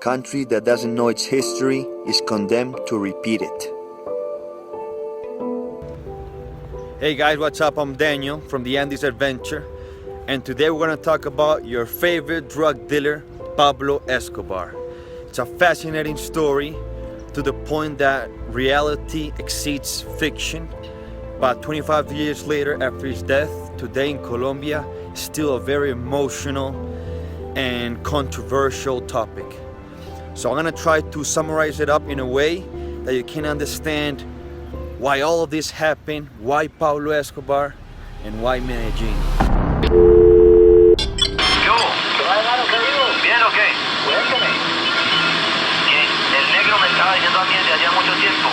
Country that doesn't know its history is condemned to repeat it. Hey guys, what's up? I'm Daniel from the Andes Adventure, and today we're going to talk about your favorite drug dealer, Pablo Escobar. It's a fascinating story to the point that reality exceeds fiction. About 25 years later after his death, today in Colombia, still a very emotional and controversial topic. So I'm gonna try to summarize it up in a way that you can understand why all of this happened, why Pablo Escobar, and why Medellin. ¿Qué hubo? ¿Bien o qué? Cuéntame. Que el negro me estaba diciendo a mí desde allá mucho tiempo.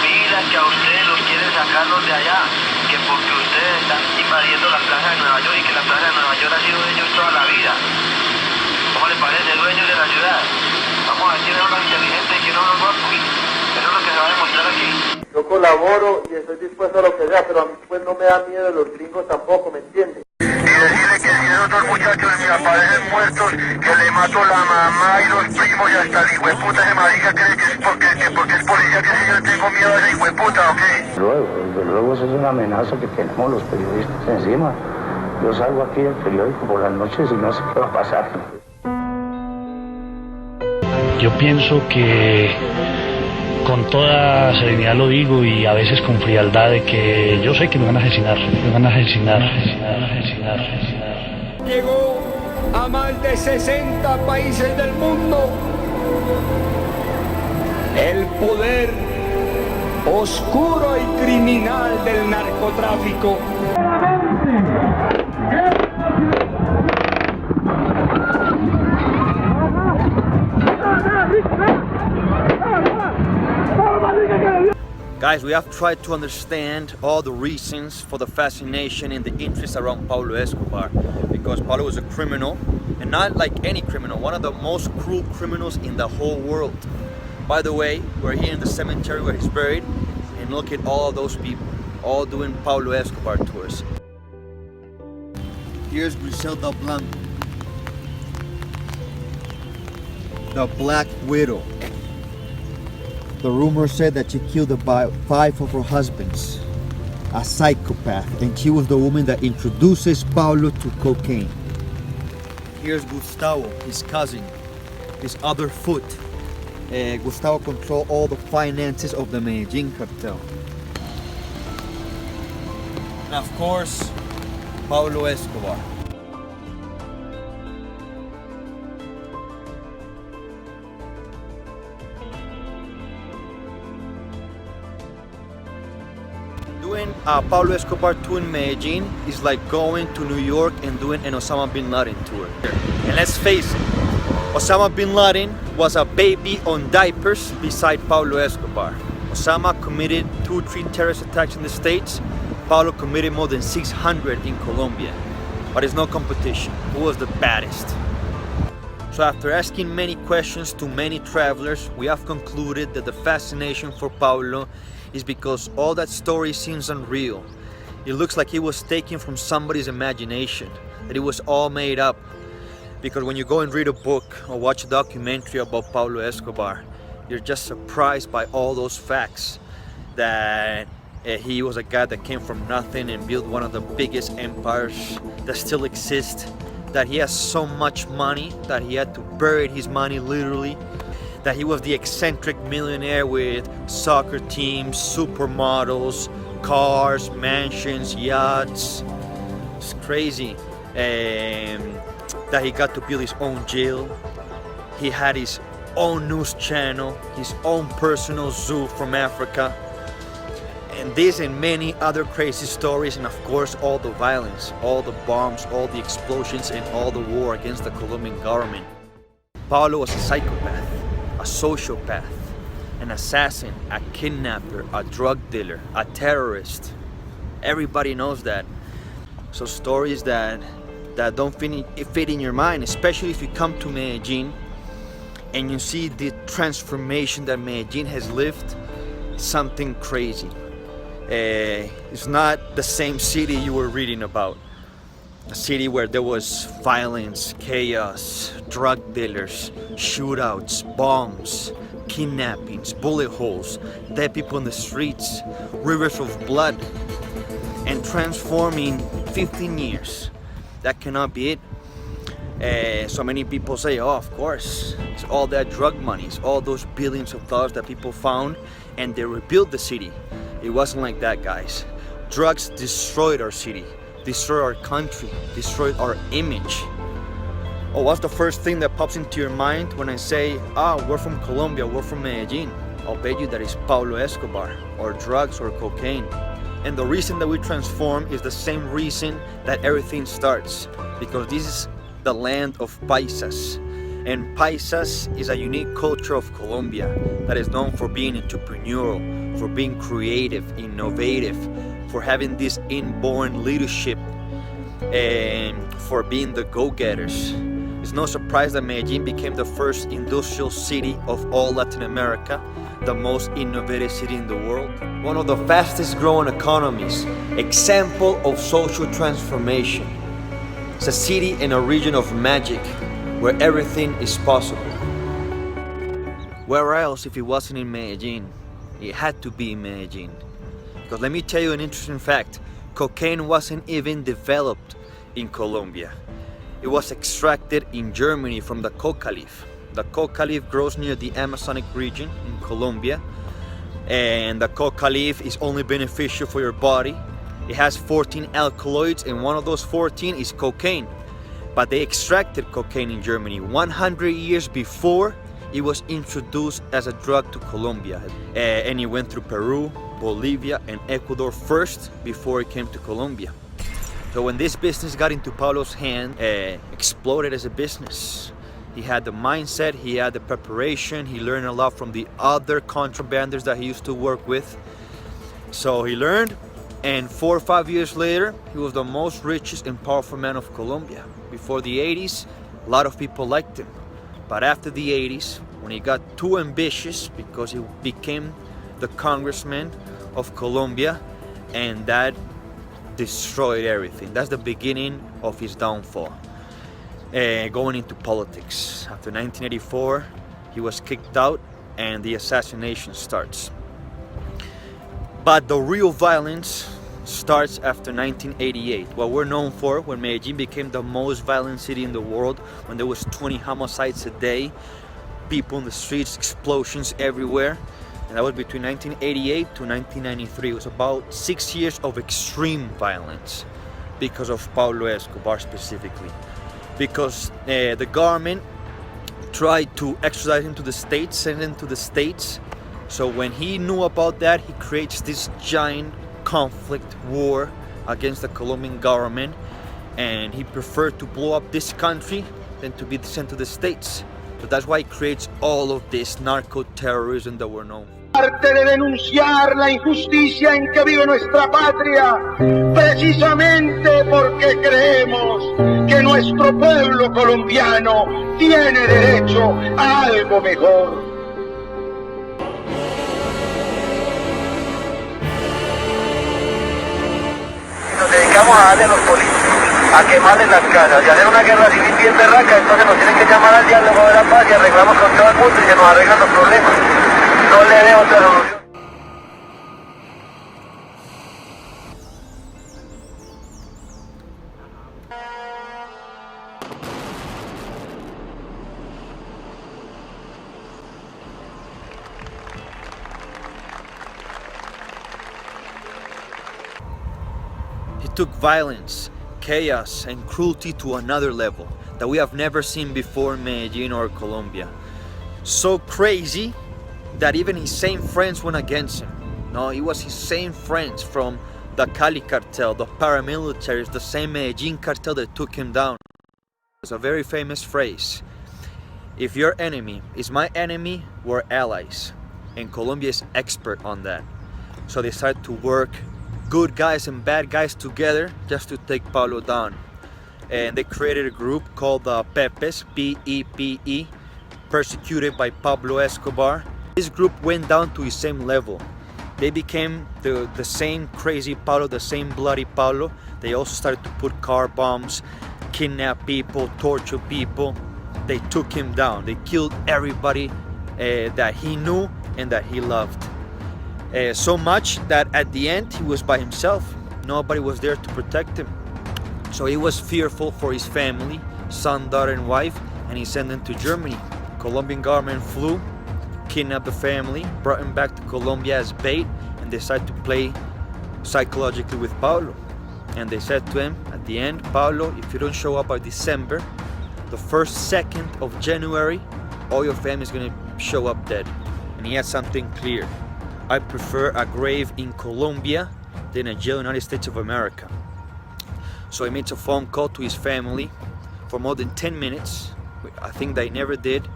Mira que a ustedes los quieren sacarlos de allá, que porque ustedes están invadiendo la plaza de Nueva York y que la plaza de Nueva York ha sido de ellos toda la vida. ¿Cómo les parece? Dueños de la ciudad. Vamos a ver quién es uno inteligente y quién es uno guapo. Eso es lo que se va a demostrar aquí. Yo colaboro y estoy dispuesto a lo que sea, pero a mí pues no me da miedo los gringos tampoco, ¿me entiendes? Y decirle que si esos dos muchachos me aparecen muertos, que le mato la mamá y los primos y hasta el hijueputa ese marica cree que es porque es policía, que si yo tengo miedo a ese hijueputa, ¿ok? Luego eso es una amenaza que tenemos los periodistas encima. Yo salgo aquí del periódico por las noches y no sé qué va a pasar. Yo pienso que con toda serenidad lo digo y a veces con frialdad de que yo sé que me van a asesinar. Llegó a más de 60 países del mundo. El poder oscuro y criminal del narcotráfico. Guys, we have tried to understand all the reasons for the fascination and the interest around Pablo Escobar, because Pablo was a criminal, and not like any criminal, one of the most cruel criminals in the whole world. By the way, we're here in the cemetery where he's buried, and look at all of those people, all doing Pablo Escobar tours. Here's Griselda Blanco, the Black Widow. The rumor said that she killed about 5 of her husbands. A psychopath, and she was the woman that introduces Pablo to cocaine. Here's Gustavo, his cousin, his other foot. Gustavo controlled all the finances of the Medellin cartel. And of course, Pablo Escobar. Doing a Pablo Escobar tour in Medellin is like going to New York and doing an Osama bin Laden tour. And let's face it, Osama bin Laden was a baby on diapers beside Pablo Escobar. Osama committed 2-3 terrorist attacks in the States. Pablo committed more than 600 in Colombia. But it's no competition. Who was the baddest? So after asking many questions to many travelers, we have concluded that the fascination for Pablo is because all that story seems unreal. It looks like it was taken from somebody's imagination, that it was all made up. Because when you go and read a book or watch a documentary about Pablo Escobar, you're just surprised by all those facts. That he was a guy that came from nothing and built one of the biggest empires that still exist. That he has so much money that he had to bury his money literally. That he was the eccentric millionaire with soccer teams, supermodels, cars, mansions, yachts. It's crazy. That he got to build his own jail. He had his own news channel, his own personal zoo from Africa. And this and many other crazy stories, and of course all the violence, all the bombs, all the explosions, and all the war against the Colombian government. Pablo was a psychopath, a sociopath, an assassin, a kidnapper, a drug dealer, a terrorist. Everybody knows that. So stories that don't fit in your mind, especially if you come to Medellin and you see the transformation that Medellin has lived, something crazy. It's not the same city you were reading about. A city where there was violence, chaos, drug dealers, shootouts, bombs, kidnappings, bullet holes, dead people in the streets, rivers of blood, and transforming 15 years. That cannot be it. So many people say, oh, of course, it's all that drug money, it's all those billions of dollars that people found and they rebuilt the city. It wasn't like that, guys. Drugs destroyed our city, destroyed our country, destroyed our image. Oh, what's the first thing that pops into your mind when I say, we're from Colombia, we're from Medellin? I'll bet you that it's Pablo Escobar, or drugs, or cocaine. And the reason that we transform is the same reason that everything starts, because this is the land of paisas. And paisas is a unique culture of Colombia that is known for being entrepreneurial, for being creative, innovative, for having this inborn leadership, and for being the go-getters. It's no surprise that Medellin became the first industrial city of all Latin America, the most innovative city in the world, one of the fastest growing economies, example of social transformation. It's a city in a region of magic where everything is possible. Where else if it wasn't in Medellin? It had to be in Medellin. Because let me tell you an interesting fact. Cocaine wasn't even developed in Colombia. It was extracted in Germany from the coca leaf. The coca leaf grows near the Amazonic region in Colombia. And the coca leaf is only beneficial for your body. It has 14 alkaloids and one of those 14 is cocaine. But they extracted cocaine in Germany 100 years before it was introduced as a drug to Colombia. And it went through Peru, Bolivia and Ecuador first before it came to Colombia. So when this business got into Pablo's hand, exploded as a business. He had the mindset, he had the preparation, he learned a lot from the other contrabanders that he used to work with. So he learned, and 4 or 5 years later, he was the most richest and powerful man of Colombia. Before the 80s, a lot of people liked him. But after the 80s, when he got too ambitious because he became the congressman of Colombia, and that destroyed everything. That's the beginning of his downfall. Going into politics. After 1984, he was kicked out and the assassination starts. But the real violence starts after 1988. What we're known for, when Medellin became the most violent city in the world, when there was 20 homicides a day, people in the streets, explosions everywhere. And that was between 1988 to 1993. It was about 6 years of extreme violence because of Pablo Escobar specifically. Because the government tried to extradite him to the States, send him to the States. So when he knew about that, he creates this giant conflict war against the Colombian government, and he preferred to blow up this country than to be sent to the States. So that's why he creates all of this narco-terrorism that we're known for. Parte de denunciar la injusticia en que vive nuestra patria, precisamente porque creemos que nuestro pueblo colombiano tiene derecho a algo mejor. Nos dedicamos a darle a los políticos, a quemarles las casas y hacer una guerra civil bien berraca, entonces nos tienen que llamar al diálogo de la paz y arreglamos con todo el mundo y se nos arreglan los problemas. No le veo otra solución. He took violence, chaos, and cruelty to another level that we have never seen before in Medellin or Colombia. So crazy that even his same friends went against him. No, it was his same friends from the Cali cartel, the paramilitaries, the same Medellin cartel that took him down. It's a very famous phrase. If your enemy is my enemy, we're allies. And Colombia is expert on that. So they started to work, good guys and bad guys together, just to take Pablo down. And they created a group called the Pepes, P-E-P-E, persecuted by Pablo Escobar. This group went down to his same level. they became the same crazy Pablo, the same bloody Pablo. They also started to put car bombs, kidnap people, torture people. They took him down. They killed everybody that he knew and that he loved. So much that at the end he was by himself. Nobody was there to protect him. So he was fearful for his family, son, daughter, and wife, and he sent them to Germany. Colombian government flew, kidnapped the family, brought him back to Colombia as bait, and decided to play psychologically with Pablo. And they said to him at the end, Pablo, if you don't show up by December, the first second of January, all your family is going to show up dead. And he had something clear. I prefer a grave in Colombia than a jail in the United States of America. So he made a phone call to his family for more than 10 minutes. I think they never did.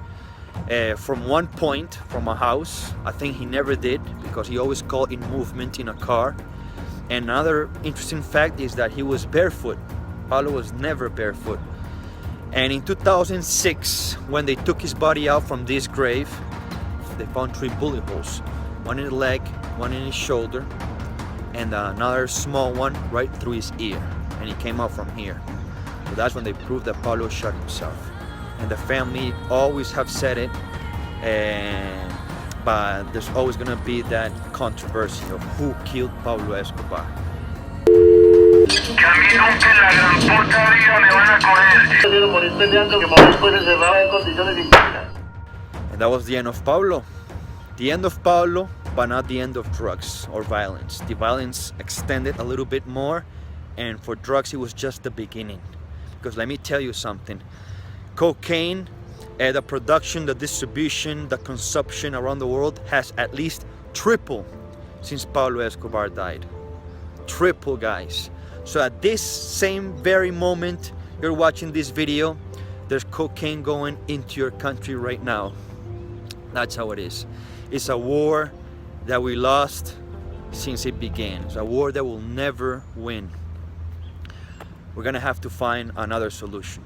From one point, from a house, I think he never did, because he always called in movement in a car. And another interesting fact is that he was barefoot. Pablo was never barefoot. And in 2006, when they took his body out from this grave, they found 3 bullet holes. One in the leg, one in his shoulder, and another small one right through his ear. And he came out from here. So that's when they proved that Pablo shot himself. And the family always have said it, but there's always gonna be that controversy of who killed Pablo Escobar. And that was the end of Pablo. The end of Pablo, but not the end of drugs or violence. The violence extended a little bit more, and for drugs it was just the beginning. Because let me tell you something, cocaine, the production, the distribution, the consumption around the world has at least tripled since Pablo Escobar died. Triple, guys. So at this same very moment you're watching this video, there's cocaine going into your country right now. That's how it is. It's a war that we lost since it began. It's a war that will never win. We're gonna have to find another solution.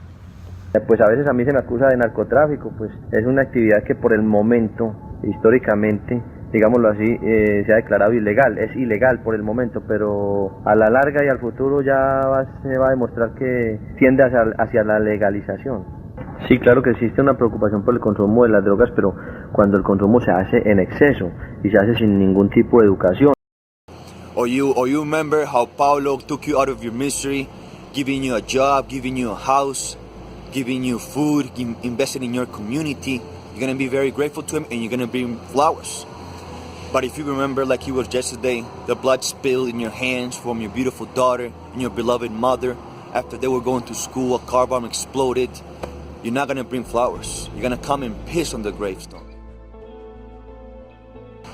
Pues a veces a mí se me acusa de narcotráfico, pues es una actividad que por el momento, históricamente, digámoslo así, se ha declarado ilegal. Es ilegal por el momento, pero a la larga y al futuro ya se va a demostrar que tiende hacia la legalización. Sí, claro que existe una preocupación por el consumo de las drogas, pero cuando el consumo se hace en exceso y se hace sin ningún tipo de educación. Or you remember how Pablo took you out of your misery, giving you a job, giving you a house, giving you food, investing in your community. You're gonna be very grateful to him, and you're gonna bring flowers. But if you remember, like it was yesterday, the blood spilled in your hands from your beautiful daughter and your beloved mother after they were going to school, a car bomb exploded, you're not gonna bring flowers. You're gonna come and piss on the gravestone.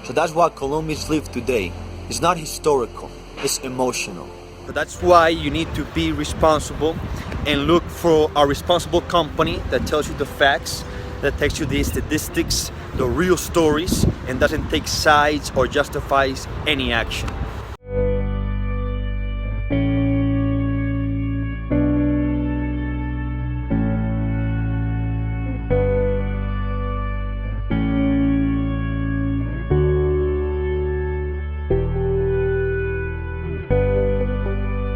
So that's why Colombians live today. It's not historical, it's emotional. But that's why you need to be responsible and look for a responsible company that tells you the facts, that takes you the statistics, the real stories, and doesn't take sides or justifies any action.